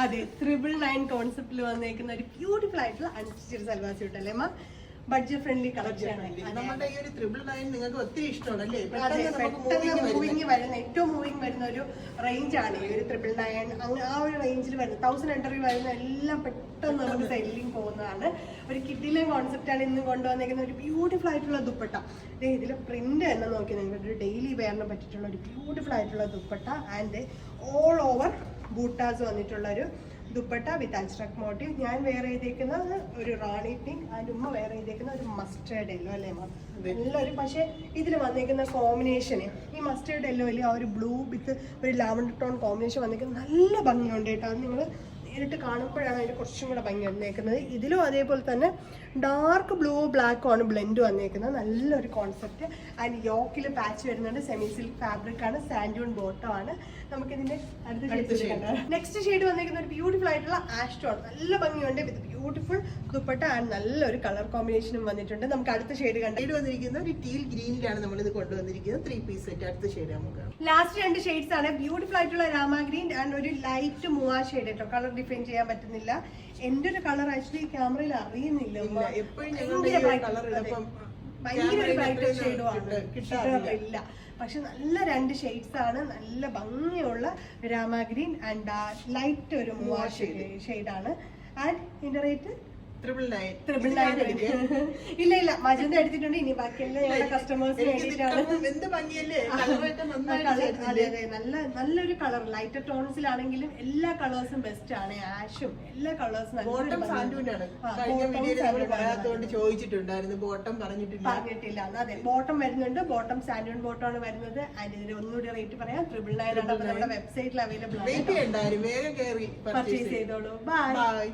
അതെ 999 കോൺസെപ്റ്റിൽ വന്നേക്കുന്ന ഒരു ബ്യൂട്ടിഫുൾ ആയിട്ടുള്ള അൺസ്റ്റിച്ചഡ് സൽവാർ സ്യൂട്ട് അല്ലേ മാം? ബഡ്ജറ്റ് ഫ്രണ്ട്ലി കളക്ഷൻ ആണ്. നിങ്ങൾക്ക് ഒത്തിരി ഇഷ്ടമാണ്. മൂവിങ് വരുന്ന ഏറ്റവും മൂവിങ് വരുന്ന ഒരു റേഞ്ച് ആണ് ഈ ഒരു 999. ആ ഒരു റേഞ്ചിൽ വരുന്ന 1000 എൻട്രി വരുന്ന എല്ലാം പെട്ടെന്ന് നമുക്ക് സെല്ലിങ് പോകുന്നതാണ്. ഒരു കിഡിലെ കോൺസെപ്റ്റ് ആണ് ഇന്ന് കൊണ്ടുവന്നിരിക്കുന്ന ഒരു ബ്യൂട്ടിഫുൾ ആയിട്ടുള്ള ദുപ്പട്ട. ഇതിൽ പ്രിന്റ് തന്നെ നോക്കി നിങ്ങൾക്ക് ഒരു ഡെയിലി വെയറിന് പറ്റിയിട്ടുള്ള ഒരു ബ്യൂട്ടിഫുൾ ആയിട്ടുള്ള ദുപ്പട്ട ആൻഡ് ഓൾ ഓവർ ബൂട്ടാസ് വന്നിട്ടുള്ള ഒരു ദുപ്പട്ട വിത്ത് അജ്രക് മോട്ടീവ്. ഞാൻ വേറെ ചെയ്തേക്കുന്നത് ഒരു റാണി പിങ്ക് ആൻഡ് ഉമ്മ വേറെ ചെയ്തേക്കുന്ന ഒരു മസ്റ്റേർഡ് യെല്ലോ അല്ലേ മാം? നല്ലൊരു പക്ഷേ ഇതിൽ വന്നേക്കുന്ന കോമ്പിനേഷന് ഈ മസ്റ്റേർഡ് യെല്ലോയിൽ ആ ഒരു ബ്ലൂ വിത്ത് ഒരു ലാവൻഡർ ടോൺ കോമ്പിനേഷൻ വന്നേക്കുന്നത് നല്ല ഭംഗിയുണ്ട് കേട്ടോ. അത് നിങ്ങൾ നേരിട്ട് കാണുമ്പോഴാണ് അതിന് കുറച്ചും കൂടെ ഭംഗി വന്നേക്കുന്നത്. ഇതിലും അതേപോലെ തന്നെ ഡാർക്ക് ബ്ലൂ ബ്ലാക്കും ആണ് ബ്ലെൻഡ് വന്നേക്കുന്നത്. നല്ലൊരു കോൺസെപ്റ്റ്. ആൻഡ് യോക്കിൽ പാച്ച് വരുന്നുണ്ട്. സെമി സിൽക്ക് ഫാബ്രിക് ആണ്. സാൻഡൂൺ ബോട്ടം ആണ്. നമുക്ക് ഇതിന്റെ അടുത്ത ഷെയ്ഡ് നെക്സ്റ്റ് ഷെയ്ഡ് വന്നേക്കുന്ന ഒരു ബ്യൂട്ടിഫുൾ ആയിട്ടുള്ള ആഷ് ടോൺ. നല്ല ഭംഗിയുണ്ട് വിത്ത് ബ്യൂട്ടിഫുൾ ദുപ്പട്ട ആൻഡ് നല്ലൊരു കളർ കോമ്പിനേഷനും വന്നിട്ടുണ്ട്. നമുക്ക് അടുത്ത ഷെയ്ഡ് വന്നിരിക്കുന്ന ഒരു ടീൽ ഗ്രീനിലാണ് നമ്മൾ ഇത് കൊണ്ടുവന്നിരിക്കുന്നത്. 3 പീസ് സെറ്റ്. അടുത്ത ഷെയ്ഡ് നമുക്ക് ലാസ്റ്റ് 2 ഷെയ്ഡ്സ് ആണ്. ബ്യൂട്ടിഫുൾ ആയിട്ടുള്ള രാമ ഗ്രീൻ ആൻഡ് ഒരു ലൈറ്റ് മൂവാ ഷെയ്ഡ് കേട്ടോ. കളർ ഡിഫൈൻ ചെയ്യാൻ പറ്റുന്നില്ല. എന്റെ ഒരു കളർ ആക്ച്വലി ക്യാമറയിൽ അറിയുന്നില്ല. ഭയങ്കര ബ്രൈറ്റ് ഷെയ്ഡും ഇല്ല. പക്ഷെ നല്ല 2 ഷെയ്ഡ്സ് ആണ്. നല്ല ഭംഗിയുള്ള രാമ ഗ്രീൻ ആൻഡ് ലൈറ്റ് ഒരു മൂവാ ഷെയ്ഡാണ്. ആൻഡ് ഇതിന്റെ റേറ്റ് 999. ഇല്ല മജന്ത എടുത്തിട്ടുണ്ട്. ഇനി ബാക്കിയെല്ലാം ഞങ്ങളുടെ കസ്റ്റമേഴ്സിന് വേണ്ടിയിട്ടാണ്. നല്ലൊരു കളർ ലൈറ്റർ ടോൺസിലാണെങ്കിലും എല്ലാ കളേഴ്സും ബെസ്റ്റ് ആണ്. ആഷും എല്ലാ കളേഴ്സും പറഞ്ഞിട്ടില്ല. അതെ ബോട്ടം വരുന്നുണ്ട്. ബോട്ടം സാൻഡൂൺ ബോട്ടം ആണ് വരുന്നത്. അതിന് ഇതിന് ഒന്നുകൂടി റേറ്റ് പറയാം. 999 ആണ്. നമ്മുടെ വെബ്സൈറ്റിൽ അവൈലബിൾ ആണ്. പർച്ചേസ് ചെയ്തോളൂ. ബൈ.